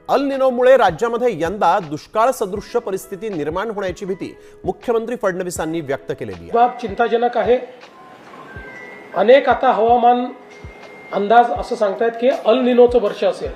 अल निनोमुळे राज्यामध्ये यंदा दुष्काळ सदृश्य परिस्थिती निर्माण होण्याची भीती मुख्यमंत्री फडणवीसांनी व्यक्त केलेली आहे। बाब चिंताजनक आहे। अनेक आता हवामान अंदाज असं सांगतायत की अल निनोचं वर्ष असेल,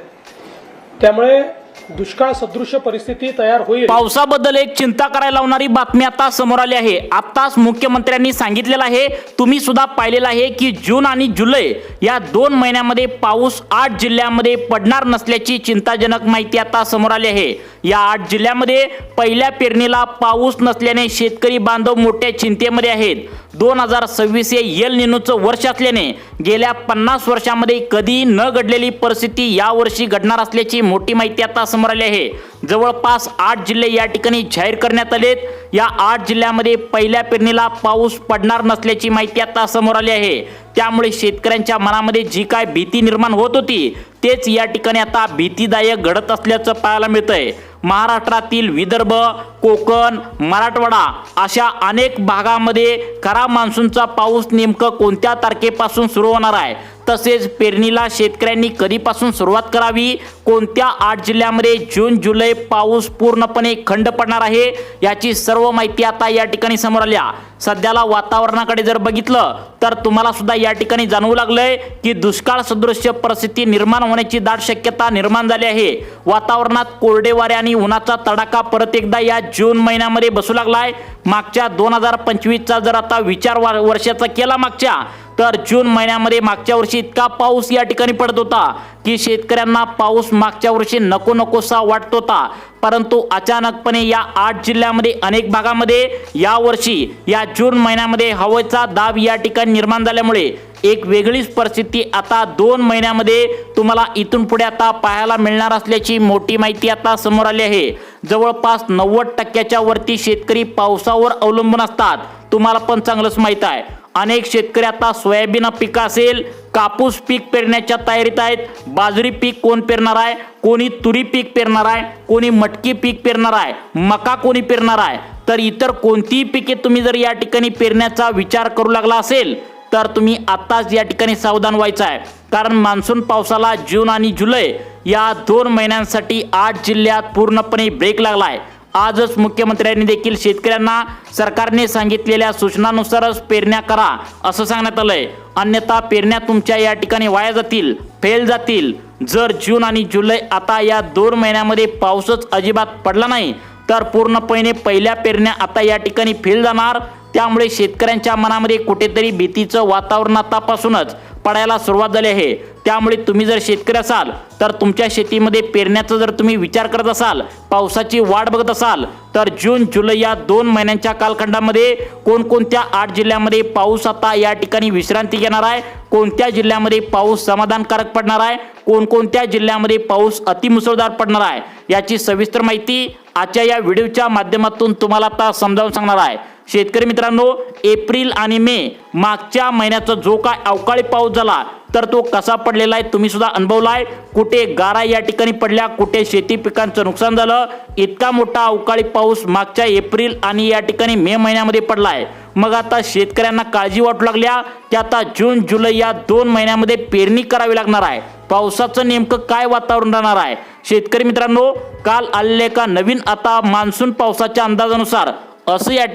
त्यामुळे दुष्काळ सदृश्य परिस्थिती तयार होईल। पावसाबद्दल एक चिंता करायला लावणारी बातमी आता समोर आली आहे। आताच मुख्यमंत्र्यांनी सांगितलेलं आहे, तुम्ही सुद्धा पाहिलेलं आहे की जून आणि जुलै या 2 महिन्यांमध्ये पाऊस 8 जिल्ह्यांमध्ये पडणार नसल्याची चिंताजनक माहिती आता समोर आली आहे। या 8 जिल्ह्यांमध्ये पहिल्या पेरणीला पाऊस नसल्याने शेतकरी बांधव मोठ्या चिंतेमध्ये आहेत। 2026 हे एल निनोचं वर्ष असल्याने गेल्या 50 वर्षांमध्ये कधी न घडलेली परिस्थिती यावर्षी घडणार असल्याची मोठी माहिती आता समोर आली आहे। जवळपास 8 जिल्हे या ठिकाणी जाहीर करण्यात आलेत। या 8 जिल्ह्यांमध्ये पहिल्या पेरणीला पाऊस पडणार नसल्याची माहिती आता समोर आली आहे। त्यामुळे शेतकऱ्यांच्या मनामध्ये जी काय भीती निर्माण होत होती तेच या ठिकाणी आता भीतीदायक घडत असल्याचं पाहायला मिळतंय। महाराष्ट्रातील विदर्भ, कोकण, मराठवाडा अशा अनेक भागामध्ये खरा मान्सूनचा पाऊस नेमकं कोणत्या तारखेपासून सुरू होणार आहे, तसेच पेरणीला शेतकऱ्यांनी कधीपासून सुरुवात करावी, कोणत्या 8 जिल्ह्यांमध्ये जून जुलै पाऊस पूर्णपणे खंड पडणार आहे, याची सर्व माहिती आता या ठिकाणी समोर आल्या। सध्याला वातावरणाकडे जर बघितलं तर तुम्हाला सुद्धा या ठिकाणी जाणवू लागलंय की दुष्काळ सदृश्य परिस्थिती निर्माण होण्याची दाट शक्यता निर्माण झाली आहे। वातावरणात कोरडे वारे आणि उन्हाचा तडाखा परत एकदा या जून महिन्यामध्ये बसू लागलाय। मागच्या 2025चा जर आता विचार वर्षाचा केला मागच्या, तर जून महिन्यामध्ये मागच्या वर्षी इतका पाऊस या ठिकाणी पडत होता की शेतकऱ्यांना पाऊस मागच्या वर्षी नको नकोसा वाटत होता। परंतु अचानकपणे या 8 जिल्ह्यांमध्ये अनेक भागामध्ये या वर्षी या जून महिन्यामध्ये हवेचा दाब या ठिकाणी निर्माण झाल्यामुळे एक वेगळीच परिस्थिती आता 2 महिन्यामध्ये तुम्हाला इथून पुढे आता पाहायला मिळणार असल्याची मोठी माहिती आता समोर आली आहे। जवळपास 90% वरती शेतकरी पावसावर अवलंबून असतात। तुम्हाला पण चांगलंच माहित आहे, अनेक शेतकरी आता सोयाबीन पीक असेल, कापूस पीक पेरण्याच्या तयारीत आहेत। बाजरी पीक कोण पेरणार आहे, कोणी तुरी पीक पेरणार आहे, कोणी मटकी पीक पेरणार आहे, मका कोणी पेरणार आहे, तर इतर कोणतीही पिके तुम्ही जर या ठिकाणी पेरण्याचा विचार करू लागला असेल तर तुम्ही आताच या ठिकाणी सावधान व्हायचं आहे। कारण मान्सून पावसाला जून आणि जुलै या 2 महिन्यांसाठी 8 जिल्ह्यात पूर्णपणे ब्रेक लागलाय। आजच मुख्यमंत्र्यांनी देखील शेतकऱ्यांना सरकारने सांगितलेल्या सूचनानुसारच पेरण्या करा असं सांगण्यात आलंय, अन्यथा पेरण्या तुमच्या या ठिकाणी वाया जातील, फेल जातील। जर जून आणि जुलै आता या 2 महिन्यामध्ये पाऊसच अजिबात पडला नाही तर पूर्णपणे पहिल्या पेरण्या आता या ठिकाणी फेल जाणार। त्यामुळे शेतकऱ्यांच्या मनामध्ये कुठेतरी भीतीचं वातावरण आतापासूनच पडायला सुरुवात झाली आहे। त्यामुळे तुम्ही जर शेतकरी असाल तर तुमच्या शेतीमध्ये पेरण्याचा जर तुम्ही विचार करत असाल, पावसाची वाट बघत असाल, तर जून जुलै या 2 महिन्यांच्या कालखंडामध्ये कोणकोणत्या 8 जिल्ह्यांमध्ये पाऊस आता या ठिकाणी विश्रांती घेणार आहे, कोणत्या जिल्ह्यामध्ये पाऊस समाधानकारक पडणार आहे, कोणकोणत्या जिल्ह्यामध्ये पाऊस अतिमुसळधार पडणार आहे, याची सविस्तर माहिती आजच्या या व्हिडिओच्या माध्यमातून तुम्हाला आता समजावून सांगणार आहे। शेतकरी मित्रांनो, एप्रिल आणि मे मागच्या महिन्याचा जो काय अवकाळी पाऊस झाला तर तो कसा पडलेला आहे तुम्ही सुद्धा अनुभवला आहे। कुठे गारा या ठिकाणी पडल्या, कुठे शेती पिकांचं नुकसान झालं। इतका मोठा अवकाळी पाऊस मागच्या एप्रिल आणि या ठिकाणी मे महिन्यामध्ये पडला आहे। मग आता शेतकऱ्यांना काळजी वाटू लागल्या की आता जून जुलै या 2 महिन्यामध्ये पेरणी करावी लागणार आहे। पावसाचं नेमकं काय वातावरण राहणार आहे? शेतकरी मित्रांनो, काल आलेल्या एका नवीन आता मान्सून पावसाच्या अंदाजानुसार असं या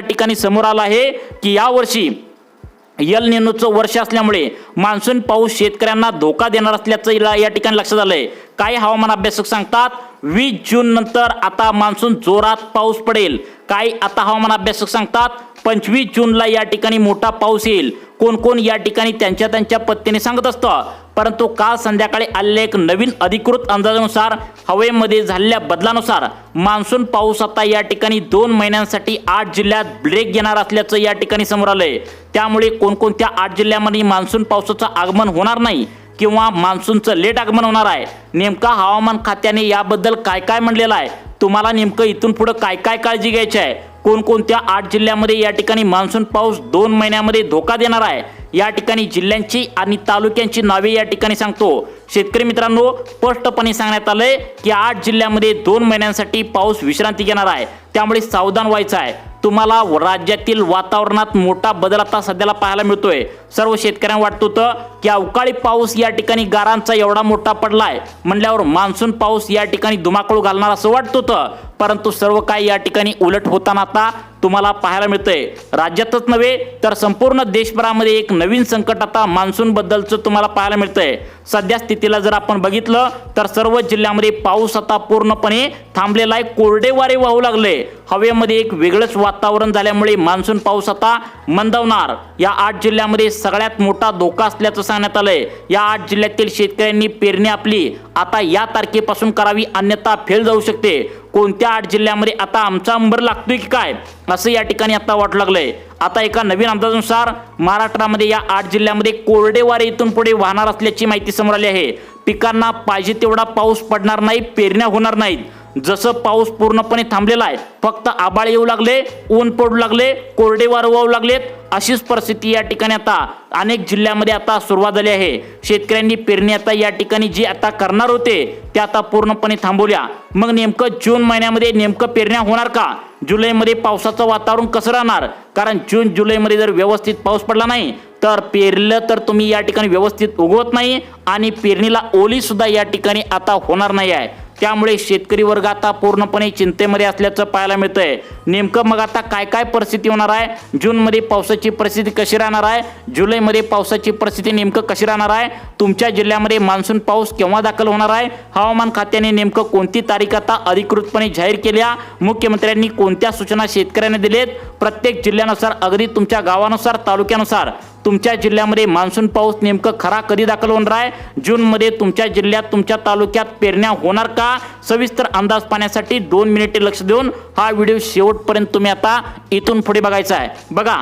ठिकाणी समोर आलं आहे की यावर्षी एल निनोचं वर्ष असल्यामुळे मान्सून पाऊस शेतकऱ्यांना धोका देणार असल्याचं या ठिकाणी लक्षात आलंय। काही हवामान अभ्यासक सांगतात 20 जून नंतर आता मान्सून जोरात पाऊस पडेल। काही आता हवामान अभ्यासक सांगतात 25 जूनला या ठिकाणी मोठा पाऊस येईल। कोण कोण या ठिकाणी त्यांच्या पद्धतीने सांगत असतं, परंतु काल संध्याकाळी आलेल्या एक नवीन अधिकृत अंदाजानुसार हवेमध्ये झालेल्या बदलानुसार मान्सून पाऊस आता या ठिकाणी 2 महिन्यांसाठी 8 जिल्ह्यात ब्रेक घेणार असल्याचं या ठिकाणी समोर आलंय। त्यामुळे कोणकोणत्या 8 जिल्ह्यांमध्ये मान्सून पावसाचं आगमन होणार नाही किंवा मान्सूनचं लेट आगमन होणार आहे, नेमका हवामान खात्याने याबद्दल काय काय म्हणलेलं आहे, तुम्हाला नेमकं इथून पुढे काय काय काळजी घ्यायची आहे, कोणकोणत्या 8 जिल्ह्यांमध्ये या ठिकाणी मान्सून पाऊस 2 महिन्यामध्ये धोका देणार आहे, या ठिकाणी जिल्ह्यांची आणि तालुक्यांची नावे या ठिकाणी सांगतो। शेतकरी मित्रांनो, स्पष्टपणे सांगण्यात आलंय की 8 जिल्ह्यांमध्ये 2 महिन्यांसाठी पाऊस विश्रांती घेणार आहे। त्यामुळे सावधान व्हायचं आहे। तुम्हाला राज्यातील वातावरणात मोठा बदल आता सध्याला पाहायला मिळतोय। सर्व शेतकऱ्यांना वाटत होतं की अवकाळी पाऊस या ठिकाणी गारांचा एवढा मोठा पडलाय म्हणल्यावर मान्सून पाऊस या ठिकाणी धुमाकूळ घालणार असं वाटत होतं, परंतु सर्व काही या ठिकाणी उलट होताना आता तुम्हाला पाहायला मिळतंय। राज्यातच नव्हे तर संपूर्ण देशभरामध्ये एक नवीन संकट आता मान्सून बद्दलचं तुम्हाला पाहायला मिळतंय। सध्या स्थितीला जर आपण बघितलं तर सर्व जिल्ह्यामध्ये पाऊस आता पूर्णपणे थांबलेला आहे, कोरडे वारे वाहू लागले। हवेमध्ये एक वेगळंच वातावरण झाल्यामुळे मान्सून पाऊस आता मंदावणार। या 8 जिल्ह्यामध्ये सगळ्यात मोठा धोका असल्याचं सांगण्यात आलंय। या 8 जिल्ह्यातील शेतकऱ्यांनी पेरणी आपली आता या तारखेपासून करावी, अन्यथा फेल जाऊ शकते। कोणत्या 8 जिल्ह्यामध्ये आता आमचा अंबर लागतोय की काय असं या ठिकाणी आता वाटू लागलंय। आता एका नवीन अंदाजानुसार महाराष्ट्रामध्ये या 8 जिल्ह्यामध्ये कोरडे वारे इथून पुढे वाहणार असल्याची माहिती समोर आली आहे। पिकांना पाहिजे तेवढा पाऊस पडणार नाही, पेरण्या होणार नाहीत। जसं पाऊस पूर्णपणे थांबलेला आहे, फक्त आबाळ येऊ लागले, ऊन पडू लागले, कोरडे वारे वाहू लागलेत, अशीच परिस्थिती या ठिकाणी आता अनेक जिल्ह्यामध्ये आता सुरुवात झाली आहे। शेतकऱ्यांनी पेरणी आता या ठिकाणी जी आता करणार होते त्या आता पूर्णपणे थांबवल्या। मग नेमकं जून महिन्यामध्ये नेमकं पेरण्या होणार का? जुलैमध्ये पावसाचं वातावरण कसं राहणार? कारण जून जुलैमध्ये जर व्यवस्थित पाऊस पडला नाही तर पेरलं तर तुम्ही या ठिकाणी व्यवस्थित उगवत नाही आणि पेरणीला ओली सुद्धा या ठिकाणी आता होणार नाही आहे। त्यामुळे शेतकरी वर्ग आता पूर्णपणे चिंतेमध्ये असल्याचं पाहायला मिळतंय। नेमकं मग आता काय काय परिस्थिती होणार आहे? जूनमध्ये पावसाची परिस्थिती कशी राहणार आहे? जुलैमध्ये पावसाची परिस्थिती नेमकं कशी राहणार आहे? तुमच्या जिल्ह्यामध्ये मान्सून पाऊस केव्हा दाखल होणार आहे? हवामान खात्याने नेमकं कोणती तारीख आता अधिकृतपणे जाहीर केल्या? मुख्यमंत्र्यांनी कोणत्या सूचना शेतकऱ्यांना दिलेत? प्रत्येक जिल्ह्यानुसार, अगदी तुमच्या गावानुसार, तालुक्यानुसार तुमच्या जिल्ह्यामध्ये मान्सून पाऊस नेमकं खरा कधी दाखल होणार आहे? जूनमध्ये तुमच्या जिल्ह्यात, तुमच्या तालुक्यात पेरण्या होणार का? सविस्तर अंदाज पाहण्यासाठी 2 मिनिटे लक्ष देऊन हा व्हिडिओ शेवटपर्यंत तुम्ही आता इथून पुढे बघायचा आहे। बघा,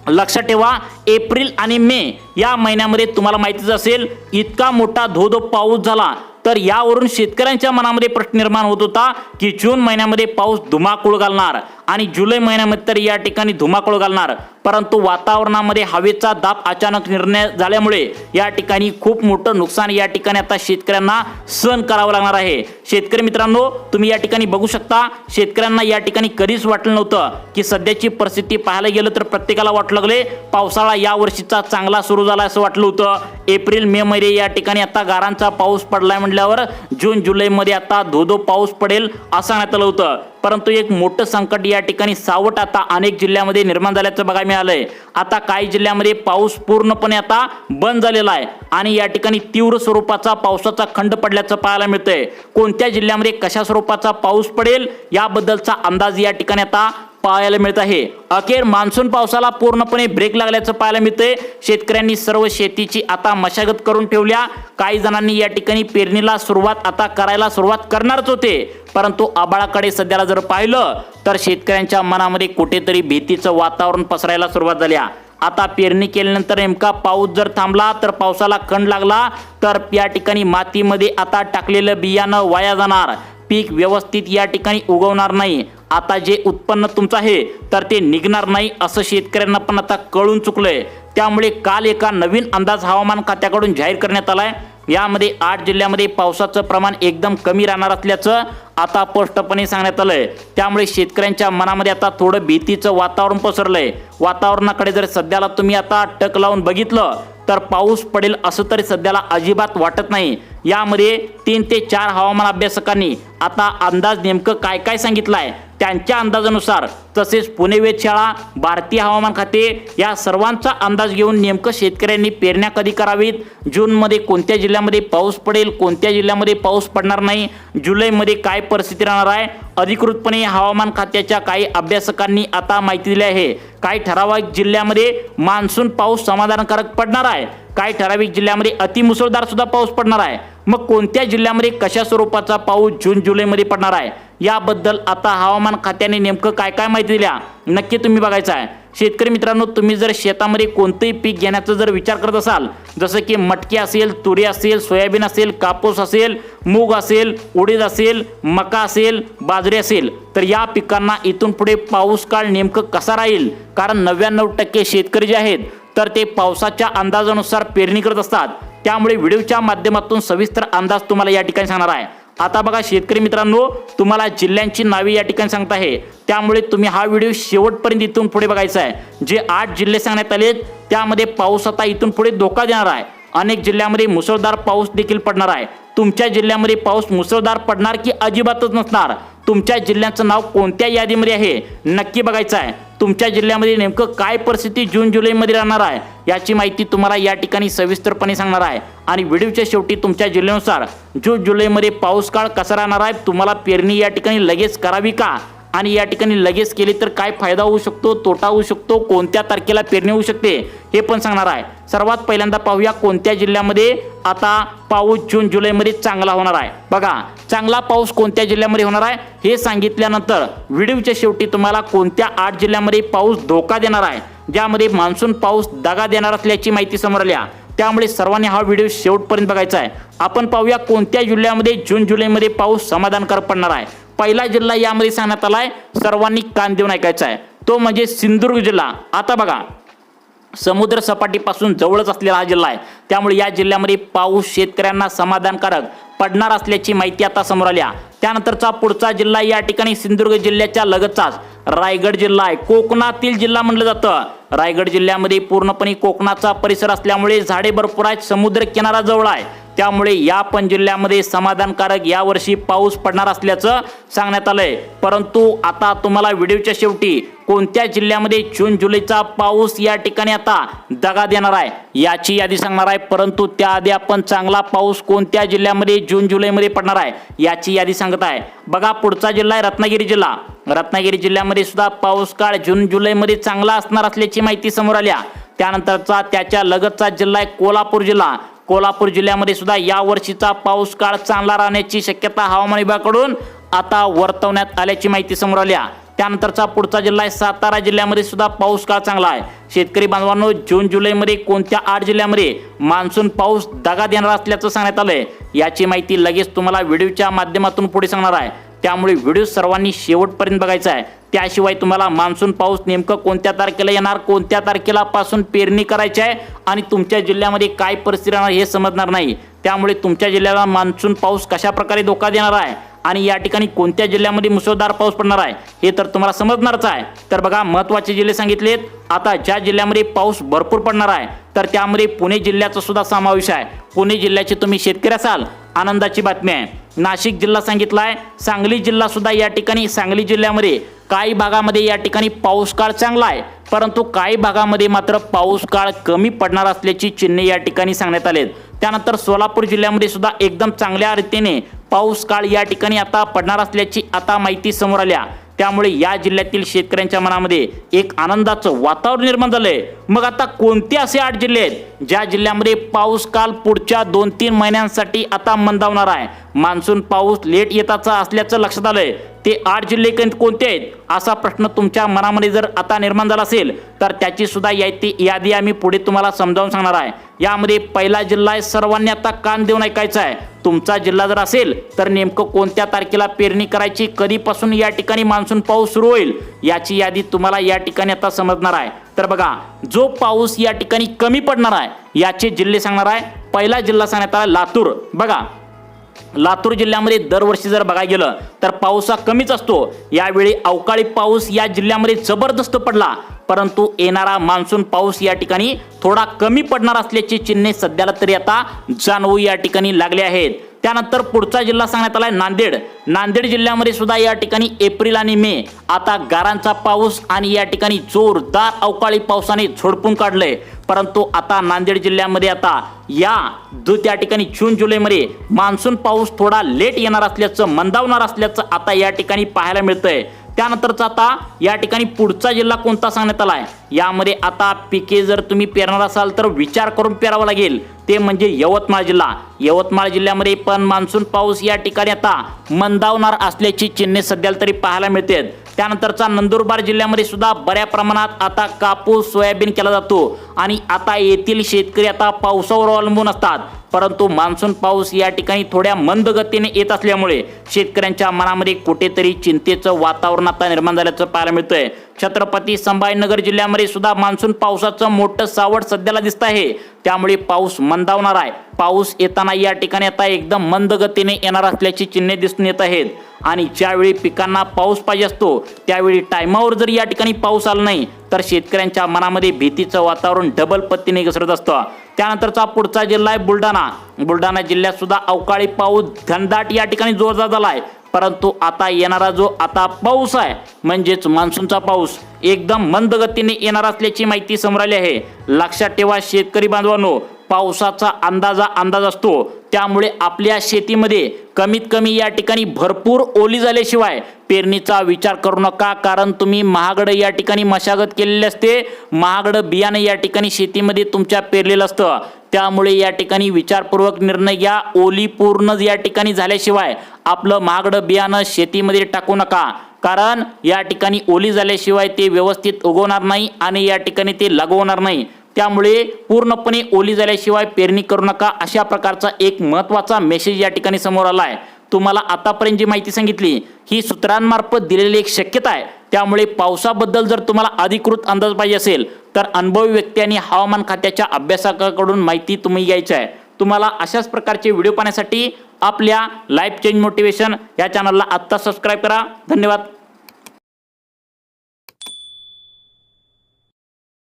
लक्षात ठेवा, एप्रिल आणि मे या महिन्यामध्ये तुम्हाला माहितीच असेल इतका मोठा धो पाऊस झाला, तर यावरून शेतकऱ्यांच्या मनामध्ये प्रश्न निर्माण होत होता की जून महिन्यामध्ये पाऊस धुमाकूळ घालणार आणि जुलै महिन्यामध्ये तर या ठिकाणी धुमाकूळ घालणार, परंतु वातावरणामध्ये हवेचा दाब अचानक निर्णय झाल्यामुळे या ठिकाणी खूप मोठं नुकसान या ठिकाणी आता शेतकऱ्यांना सहन करावं लागणार आहे। शेतकरी मित्रांनो, तुम्ही या ठिकाणी बघू शकता, शेतकऱ्यांना या ठिकाणी कधीच वाटलं नव्हतं की सध्याची परिस्थिती पाहायला गेलं तर प्रत्येकाला वाटू लागले पावसाळा या वर्षीचा चांगला सुरू झाला असं वाटलं होतं। एप्रिल मे मध्ये या ठिकाणी आता गारांचा पाऊस पडलाय म्हटल्यावर जून जुलैमध्ये आता धो पाऊस पडेल असं सांगण्यात आलं होतं, परंतु एक मोठं संकट या ठिकाणी सावट आता अनेक जिल्ह्यामध्ये निर्माण झाल्याचं बघायला मिळालंय। आता काही जिल्ह्यामध्ये पाऊस पूर्णपणे आता बंद झालेला आहे आणि या ठिकाणी तीव्र स्वरूपाचा पावसाचा खंड पडल्याचं पाहायला मिळतंय। कोणत्या जिल्ह्यामध्ये कशा स्वरूपाचा पाऊस पडेल याबद्दलचा अंदाज या ठिकाणी आता पाहायला मिळत आहे। अखेर मान्सून पावसाला पूर्णपणे ब्रेक लागल्याचं पाहायला मिळतंय। शेतकऱ्यांनी सर्व शेतीची आता मशागत करून ठेवल्या। काही जणांनी या ठिकाणी पेरणीला सुरुवात आता करायला सुरुवात करणारच होते, परंतु आबाळाकडे सध्याला जर पाहिलं तर शेतकऱ्यांच्या मनामध्ये कुठेतरी भीतीचं वातावरण पसरायला सुरुवात झाली। आता पेरणी केल्यानंतर नेमका पाऊस जर थांबला तर पावसाला खंड लागला तर या ठिकाणी मातीमध्ये आता टाकलेलं बियाणं वाया जाणार, पीक व्यवस्थित या ठिकाणी उगवणार नाही। आता जे उत्पन्न तुमचं आहे तर ते निघणार नाही असं शेतकऱ्यांना पण आता कळून चुकलंय। त्यामुळे काल एका नवीन अंदाज हवामान खात्याकडून जाहीर करण्यात आलाय। यामध्ये 8 जिल्ह्यामध्ये पावसाचं प्रमाण एकदम कमी राहणार असल्याचं आता स्पष्टपणे सांगण्यात आलंय। त्यामुळे शेतकऱ्यांच्या मनामध्ये आता थोडं भीतीचं वातावरण पसरलंय। वातावरणाकडे जर सध्याला तुम्ही आता टक लावून बघितलं तर पाऊस पडेल असं तरी सध्याला अजिबात वाटत नाही। यामध्ये 3 ते 4 हवामान अभ्यासकांनी आता अंदाज नेमकं काय काय सांगितलंय त्यांच्या अंदाजानुसार, तसेच पुणे वेधशाळा, भारतीय हवामान खाते या सर्वांचा अंदाज घेऊन नेमकं शेतकऱ्यांनी पेरण्या कधी करावीत, जूनमध्ये कोणत्या जिल्ह्यामध्ये पाऊस पडेल, कोणत्या जिल्ह्यामध्ये पाऊस पडणार नाही, जुलैमध्ये काय परिस्थिती राहणार आहे, अधिकृतपणे हवामान खात्याच्या काही अभ्यासकांनी आता माहिती दिली आहे। काही ठराविक जिल्ह्यामध्ये मान्सून पाऊस समाधानकारक पडणार आहे, काही ठराविक जिल्ह्यामध्ये अतिमुसळधार सुद्धा पाऊस पडणार आहे। मग कोणत्या जिल्ह्यामध्ये कशा स्वरूपाचा पाऊस जून जुलैमध्ये पडणार आहे याबद्दल आता हवामान खात्याने नेमकं काय काय माहिती दिल्या नक्की तुम्ही बघायचं आहे। शेतकरी मित्रांनो, तुम्ही जर शेतामध्ये कोणतेही पीक घेण्याचा जर विचार करत असाल, जसं की मटकी असेल, तुरी असेल, सोयाबीन असेल, कापूस असेल, मूग असेल, उडीद असेल, मका असेल, बाजरी असेल, तर या पिकांना इथून पुढे पाऊस काळ नेमकं कसा राहील, कारण 99% शेतकरी जे आहेत तर ते पावसाच्या अंदाजानुसार पेरणी करत असतात। त्यामुळे व्हिडिओच्या माध्यमातून सविस्तर अंदाज तुम्हाला या ठिकाणी सांगणार आहे। आता बघा शेतकरी मित्रांनो, तुम्हाला जिल्ह्यांची नावे या ठिकाणी सांगत आहे, त्यामुळे तुम्ही हा व्हिडिओ शेवटपर्यंत इथून पुढे बघायचा आहे। जे 8 जिल्हे सांगण्यात आले त्यामध्ये पाऊस आता इथून पुढे धोका देणार आहे। अनेक जिल्ह्यांमध्ये मुसळधार पाऊस देखील पडणार आहे। तुमच्या जिल्ह्यामध्ये पाऊस मुसळधार पडणार की अजिबातच नसणार, तुमच्या जिल्ह्याचं नाव कोणत्या यादीमध्ये आहे नक्की बघायचं आहे। तुमच्या जिल्ह्यामध्ये नेमकं काय परिस्थिती जून जुलैमध्ये राहणार आहे याची माहिती तुम्हाला या ठिकाणी सविस्तरपणे सांगणार आहे। आणि व्हिडिओच्या शेवटी तुमच्या जिल्ह्यानुसार जून जुलैमध्ये पाऊस काळ कसा राहणार आहे, तुम्हाला पेरणी या ठिकाणी लगेच करावी का, आणि या ठिकाणी लगेच केली तर काय फायदा होऊ शकतो, तोटा होऊ शकतो, कोणत्या तारखेला पेरणी होऊ शकते हे पण सांगणार आहे। सर्वात पहिल्यांदा पाहूया कोणत्या जिल्ह्यामध्ये आता पाऊस जून जुलैमध्ये चांगला होणार आहे। बघा चांगला पाऊस कोणत्या जिल्ह्यामध्ये होणार आहे हे सांगितल्यानंतर व्हिडिओच्या शेवटी तुम्हाला कोणत्या 8 जिल्ह्यामध्ये पाऊस धोका देणार आहे, ज्यामध्ये मान्सून पाऊस दगा देणार असल्याची माहिती समोर आली आहे। त्यामुळे सर्वांनी हा व्हिडिओ शेवटपर्यंत बघायचा आहे। आपण पाहूया कोणत्या जिल्ह्यामध्ये जून जुलैमध्ये पाऊस समाधानकारक पडणार आहे। पहिला जिल्हा यामध्ये सांगण्यात आलाय, सर्वांनी कान देऊन ऐकायचा आहे, तो म्हणजे सिंधुदुर्ग जिल्हा। आता बघा समुद्र सपाटीपासून जवळच असलेला हा जिल्हा आहे, त्यामुळे या जिल्ह्यामध्ये पाऊस शेतकऱ्यांना समाधानकारक पडणार असल्याची माहिती आता समोर आली आहे। त्यानंतरचा पुढचा जिल्हा या ठिकाणी सिंधुदुर्ग जिल्ह्याच्या लगतचाच रायगड जिल्हा आहे। कोकणातील जिल्हा म्हटलं जातं। रायगड जिल्ह्यामध्ये पूर्णपणे कोकणाचा परिसर असल्यामुळे झाडे भरपूर आहेत, समुद्र किनारा जवळ आहे, त्यामुळे या पण जिल्ह्यामध्ये समाधानकारक यावर्षी पाऊस पडणार असल्याचं सांगण्यात आलंय। परंतु आता तुम्हाला व्हिडिओच्या शेवटी कोणत्या जिल्ह्यामध्ये जून जुलैचा पाऊस या ठिकाणी आता दगा देणार आहे याची यादी सांगणार आहे। परंतु त्याआधी आपण चांगला पाऊस कोणत्या जिल्ह्यामध्ये जून जुलैमध्ये पडणार आहे याची यादी सांगत आहे। बघा पुढचा जिल्हा आहे रत्नागिरी जिल्हा। रत्नागिरी जिल्ह्यामध्ये सुद्धा पाऊस काळ जून जुलैमध्ये चांगला असणार असल्याची माहिती समोर आली आहे। त्यानंतरचा त्याच्या लगतचा जिल्हा आहे कोल्हापूर जिल्हा। कोल्हापूर जिल्ह्यामध्ये सुद्धा या वर्षीचा पाऊस काळ चांगला राहण्याची शक्यता हवामान विभागाकडून आता वर्तवण्यात आल्याची माहिती समोर आली आहे। त्यानंतरचा पुढचा जिल्हा आहे सातारा जिल्ह्यामध्ये सुद्धा पाऊस काळ चांगला आहे। शेतकरी बांधवांनो, जून जुलैमध्ये कोणत्या 8 जिल्ह्यामध्ये मान्सून पाऊस दगा देणार असल्याचं सांगण्यात आलंय याची माहिती लगेच तुम्हाला व्हिडिओच्या माध्यमातून पुढे सांगणार आहे। त्यामुळे व्हिडिओ सर्वांनी शेवटपर्यंत बघायचा आहे। त्याशिवाय तुम्हाला मान्सून पाऊस नेमकं कोणत्या तारखेला येणार, कोणत्या तारखेला पासून पेरणी करायची आहे आणि तुमच्या जिल्ह्यामध्ये काय परिस्थिती राहणार हे समजणार नाही। त्यामुळे तुमच्या जिल्ह्याला मान्सून पाऊस कशा प्रकारे धोका देणार आहे आणि या ठिकाणी कोणत्या जिल्ह्यामध्ये मुसळधार पाऊस पडणार आहे हे तर तुम्हाला समजणारच आहे। तर बघा महत्त्वाचे जिल्हे सांगितलेत। आता ज्या जिल्ह्यामध्ये पाऊस भरपूर पडणार आहे तर त्यामध्ये पुणे जिल्ह्याचा सुद्धा समावेश आहे। पुणे जिल्ह्याचे तुम्ही शेतकरी असाल, आनंदाची बातमी आहे। नाशिक जिल्हा सांगितलाय, सांगली जिल्हा सुद्धा या ठिकाणी, सांगली जिल्ह्यामध्ये काही भागामध्ये या ठिकाणी पाऊस काळ चांगला आहे, परंतु काही भागामध्ये मात्र पाऊस काळ कमी पडणार असल्याची चिन्हे या ठिकाणी सांगण्यात आलेत। त्यानंतर सोलापूर जिल्ह्यामध्ये सुद्धा एकदम चांगल्या रीतीने पाऊस काळ या ठिकाणी आता पडणार असल्याची आता माहिती समोर आली आहे। त्यामुळे या जिल्ह्यातील शेतकऱ्यांच्या मनामध्ये एक आनंदाचं वातावरण निर्माण झालंय। मग आता कोणते असे 8 जिल्हे आहेत ज्या जिल्ह्यामध्ये पाऊस काल पुढच्या 2-3 महिन्यांसाठी आता मंदावणार आहे, मान्सून पाऊस लेट येताचा असल्याचं लक्षात आलंय? ते 8 जिल्हे कोणते आहेत असा प्रश्न तुमच्या मनामध्ये जर आता निर्माण झाला असेल तर त्याची सुद्धा यादी आम्ही पुढे तुम्हाला समजावून सांगणार आहे। यामध्ये पहिला जिल्हा आहे, सर्वांनी आता कान देऊन ऐकायचा आहे। तुमचा जिल्हा जर असेल तर नेमकं कोणत्या तारखेला पेरणी करायची, कधीपासून या ठिकाणी मान्सून पाऊस सुरू होईल याची यादी तुम्हाला या ठिकाणी आता समजणार आहे। तर बघा जो पाऊस या ठिकाणी कमी पडणार आहे याचे जिल्हे सांगणार आहे। पहिला जिल्हा सांगण्यात आला लातूर। बघा लातूर जिल्ह्यामध्ये दरवर्षी जर बघायला गेलं तर पाऊस हा कमीच असतो। यावेळी अवकाळी पाऊस या जिल्ह्यामध्ये जबरदस्त पडला, परंतु येणारा मान्सून पाऊस या ठिकाणी थोडा कमी पडणार असल्याची चिन्हे सध्याला तरी आता जाणवू या ठिकाणी लागले आहेत। त्यानंतर पुढचा जिल्हा सांगण्यात आलाय नांदेड। नांदेड जिल्ह्यामध्ये सुद्धा या ठिकाणी एप्रिल आणि मे आता गारांचा पाऊस आणि या ठिकाणी जोरदार अवकाळी पावसाने झोडपून काढलंय, परंतु आता नांदेड जिल्ह्यामध्ये आता त्या ठिकाणी जून जुलैमध्ये मान्सून पाऊस थोडा लेट येणार असल्याचं, मंदावणार असल्याचं आता या ठिकाणी पाहायला मिळतंय। त्यानंतरचा आता या ठिकाणी पुढचा जिल्हा कोणता सांगण्यात आलाय, यामध्ये आता पिके जर तुम्ही पेरणार असाल तर विचार करून पेरावं लागेल, ते म्हणजे यवतमाळ जिल्हा। यवतमाळ जिल्ह्यामध्ये पण मान्सून पाऊस या ठिकाणी आता मंदावणार असल्याची चिन्हे सध्याला तरी पाहायला मिळतात। त्यानंतरचा नंदुरबार जिल्ह्यामध्ये सुद्धा बऱ्या प्रमाणात आता कापूस, सोयाबीन केला जातो आणि आता येथील शेतकरी आता पावसावर अवलंबून असतात, परंतु मान्सून पाऊस या ठिकाणी थोड्या मंद गतीने येत असल्यामुळे शेतकऱ्यांच्या मनामध्ये कुठेतरी चिंतेचं वातावरण आता निर्माण झाल्याचं पाहायला मिळतंय। छत्रपती संभाजीनगर जिल्ह्यामध्ये सुद्धा मान्सून पावसाचं मोठं सावट सध्याला दिसत आहे, त्यामुळे पाऊस मंदावणार आहे. पाऊस येताना या ठिकाणी आता एकदम मंद गतीने येणार असल्याची चिन्हे दिसून येत आहेत. आणि ज्यावेळी पिकांना पाऊस पाहिजे असतो त्यावेळी टायमावर जर या ठिकाणी पाऊस आला नाही तर शेतकऱ्यांच्या मनामध्ये भीतीचं वातावरण डबल पत्तीने घसरत असतं. त्यानंतरचा पुढचा जिल्हा आहे बुलढाणा. बुलढाणा जिल्ह्यात सुद्धा अवकाळी पाऊस घनदाट या ठिकाणी जोरदार झाला आहे. परंतु आता येणारा जो आता पाऊस आहे म्हणजेच मान्सूनचा पाऊस एकदम मंद गतीने येणार असल्याची माहिती समोर आली आहे. लक्षात ठेवा शेतकरी बांधवांनो, पावसाचा अंदाज असतो, त्यामुळे आपल्या शेतीमध्ये कमीत कमी या ठिकाणी भरपूर ओली झाल्याशिवाय पेरणीचा विचार करू नका. कारण तुम्ही महागडं या ठिकाणी मशागत केलेली असते, महागडं बियाणं या ठिकाणी शेतीमध्ये तुमच्या पेरलेलं असतं. त्यामुळे या ठिकाणी विचारपूर्वक निर्णय घ्या. ओली पूर्ण या ठिकाणी झाल्याशिवाय आपलं महागडं बियाणं शेतीमध्ये टाकू नका. कारण या ठिकाणी ओली झाल्याशिवाय ते व्यवस्थित उगवणार नाही आणि या ठिकाणी ते लागवणार नाही. त्यामुळे पूर्णपणे ओली झाल्याशिवाय पेरणी करू नका. अशा प्रकारचा एक महत्त्वाचा मेसेज या ठिकाणी समोर आला आहे. तुम्हाला आतापर्यंत जी माहिती सांगितली ही सूत्रांमार्फत दिलेली एक शक्यता आहे. त्यामुळे पावसाबद्दल जर तुम्हाला अधिकृत अंदाज पाहिजे असेल तर अनुभवी व्यक्ती आणि हवामान खात्याच्या अभ्यासकाकडून माहिती तुम्ही घ्यायची आहे. तुम्हाला अशाच प्रकारचे व्हिडिओ पाहण्यासाठी आपल्या लाईफ चेंज मोटिवेशन या चॅनलला आत्ता सबस्क्राईब करा. धन्यवाद.